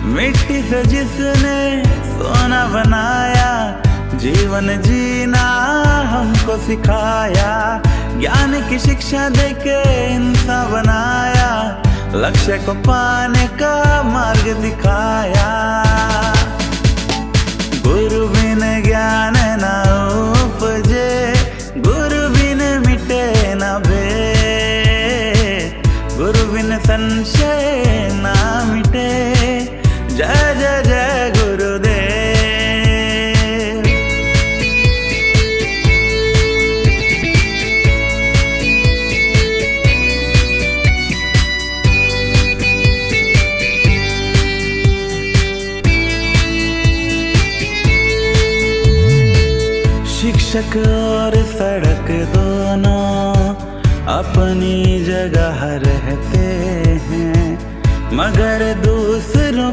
मिट्टी से जिसने सोना बनाया, जीवन जीना हमको सिखाया, ज्ञान की शिक्षा देके इंसान बनाया, लक्ष्य को पाने का मार्ग दिखाया। गुरु बिन ज्ञान ना उपजे, गुरु बिन मिटे ना भेद, गुरु बिन संशय ना मिटे। जय जय जय गुरुदेव। शिक्षक और सड़क दोनों अपनी जगह रहते हैं, मगर दूसरों